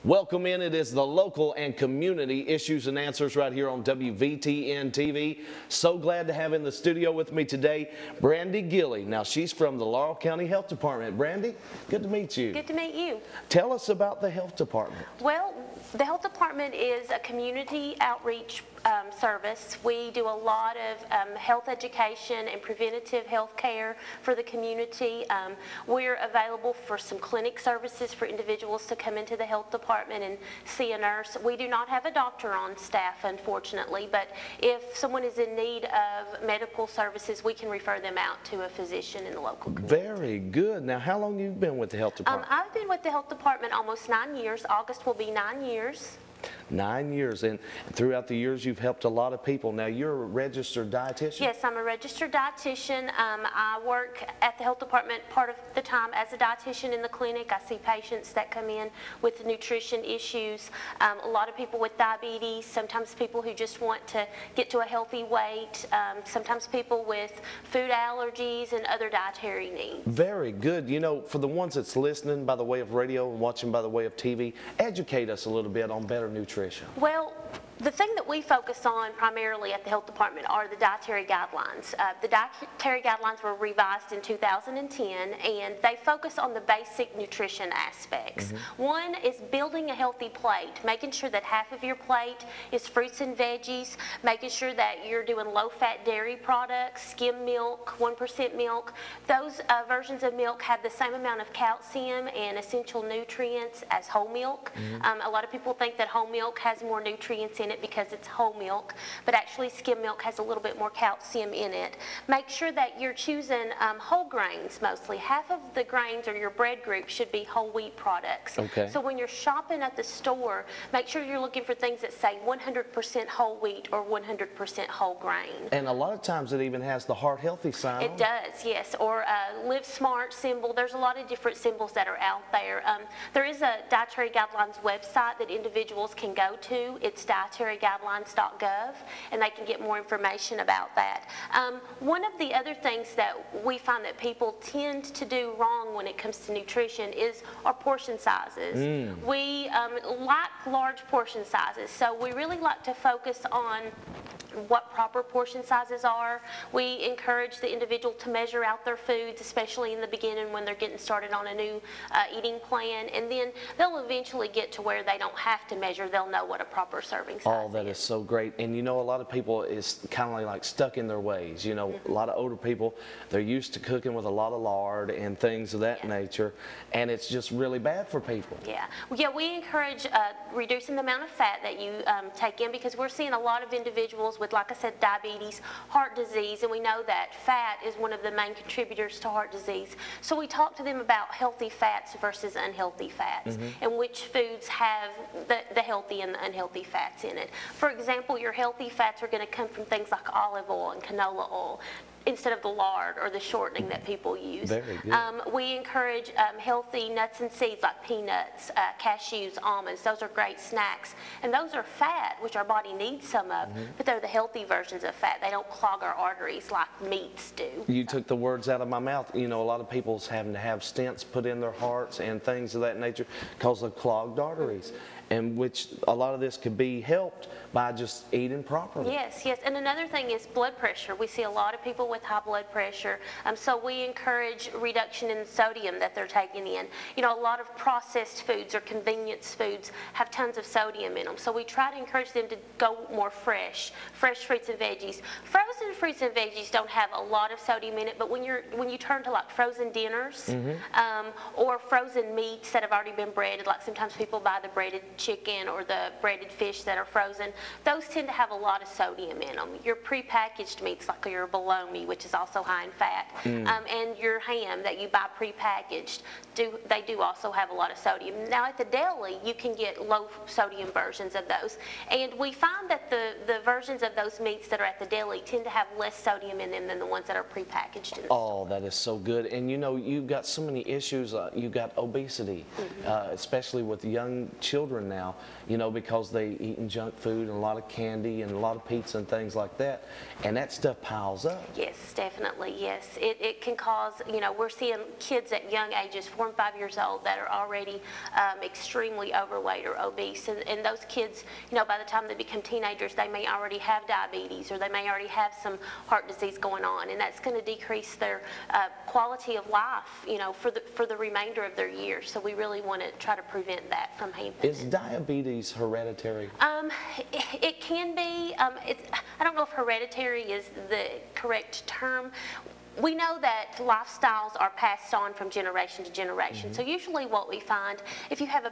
Welcome in. It is the local and community issues and answers right here on WVTN TV. So glad to have in the studio with me today, Brandy Gilley. Now, she's from the Laurel County Health Department. Brandy, good to meet you. Good to meet you. Tell us about the health department. Well, the health department is a community outreach service. We do a lot of health education and preventative health care for the community. We're available for some clinic services for individuals to come into the health department and see a nurse. We do not have a doctor on staff, unfortunately, but if someone is in need of medical services, we can refer them out to a physician in the local community. Very good. Now, how long have you been with the health department? I've been with the health department almost 9 years. August will be 9 years. 9 years, and throughout the years you've helped a lot of people. Now, you're a registered dietitian? Yes, I'm a registered dietitian. I work at the health department part of the time as a dietitian in the clinic. I see patients that come in with nutrition issues, a lot of people with diabetes, sometimes people who just want to get to a healthy weight, sometimes people with food allergies and other dietary needs. Very good. You know, for the ones that's listening by the way of radio and watching by the way of TV, educate us a little bit on better nutrition. Well, the thing that we focus on primarily at the health department are the dietary guidelines. The dietary guidelines were revised in 2010, and they focus on the basic nutrition aspects. One is building a healthy plate, making sure that half of your plate is fruits and veggies, making sure that you're doing low-fat dairy products, skim milk, 1% milk. Those versions of milk have the same amount of calcium and essential nutrients as whole milk. A lot of people think that whole milk has more nutrients in it because it's whole milk, but actually skim milk has a little bit more calcium in it. Make sure that you're choosing whole grains mostly. Half of the grains or your bread group should be whole wheat products. Okay. So when you're shopping at the store, make sure you're looking for things that say 100% whole wheat or 100% whole grain. And a lot of times it even has the heart healthy sign. It does, yes, or Live Smart symbol. There's a lot of different symbols that are out there. There is a Dietary Guidelines website that individuals can go to. It's dietaryguidelines.gov, and they can get more information about that. One of the other things that we find that people tend to do wrong when it comes to nutrition is our portion sizes. We like large portion sizes, so we really like to focus on what proper portion sizes are. We encourage the individual to measure out their foods, especially in the beginning when they're getting started on a new eating plan, and then they'll eventually get to where they don't have to measure. They'll know what a proper serving size Oh, that is so great. And you know, a lot of people is kind of like stuck in their ways. You know, a lot of older people, they're used to cooking with a lot of lard and things of that nature, and it's just really bad for people. Yeah, well, yeah, we encourage reducing the amount of fat that you take in, because we're seeing a lot of individuals with, like I said, diabetes, heart disease, and we know that fat is one of the main contributors to heart disease. So we talk to them about healthy fats versus unhealthy fats, and which foods have the healthy and the unhealthy fats in it. For example, your healthy fats are going to come from things like olive oil and canola oil, instead of the lard or the shortening that people use. Very good. We encourage healthy nuts and seeds like peanuts, cashews, almonds. Those are great snacks. And those are fat, which our body needs some of, but they're the healthy versions of fat. They don't clog our arteries like meats do. You took the words out of my mouth. You know, a lot of people's having to have stents put in their hearts and things of that nature because of clogged arteries, and which a lot of this could be helped by just eating properly. Yes, yes. And another thing is blood pressure. We see a lot of people with high blood pressure, so we encourage reduction in sodium that they're taking in. You know, a lot of processed foods or convenience foods have tons of sodium in them, so we try to encourage them to go more fresh fruits and veggies. Frozen fruits and veggies don't have a lot of sodium in it, but when you turn to like frozen dinners or frozen meats that have already been breaded, like sometimes people buy the breaded chicken or the breaded fish that are frozen, those tend to have a lot of sodium in them. Your prepackaged meats, like your bologna, which is also high in fat, and your ham that you buy prepackaged, they do also have a lot of sodium. Now at the deli, you can get low sodium versions of those, and we find that the versions of those meats that are at the deli tend to have less sodium in them than the ones that are prepackaged in the store. That is so good. And you know, you've got so many issues. You've got obesity, especially with young children now, you know, because they eating junk food and a lot of candy and a lot of pizza and things like that, and that stuff piles up. Yes, definitely, yes. It can cause, you know, we're seeing kids at young ages, 4 and 5 years old, that are already extremely overweight or obese, and those kids, you know, by the time they become teenagers, they may already have diabetes, or they may already have some heart disease going on, and that's going to decrease their quality of life, you know, for the remainder of their years. So we really want to try to prevent that from happening. Is diabetes hereditary? It can be. I don't know if hereditary is the correct term. We know that lifestyles are passed on from generation to generation. So usually what we find, if you have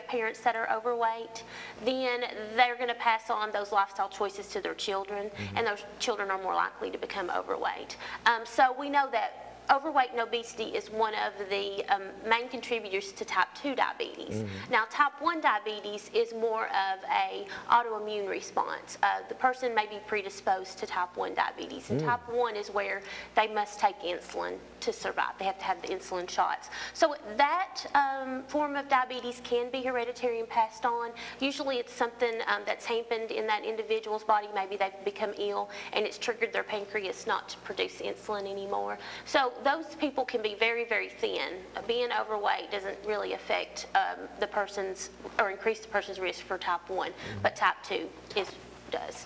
parents that are overweight, then they're going to pass on those lifestyle choices to their children, and those children are more likely to become overweight. So we know that overweight and obesity is one of the main contributors to type 2 diabetes. Now, type 1 diabetes is more of a autoimmune response. The person may be predisposed to type 1 diabetes, and type 1 is where they must take insulin to survive. They have to have the insulin shots. So that form of diabetes can be hereditary and passed on. Usually it's something that's happened in that individual's body. Maybe they've become ill and it's triggered their pancreas not to produce insulin anymore. So those people can be very, very thin. Being overweight doesn't really affect the person's, or increase the person's risk for type 1, but type 2 does.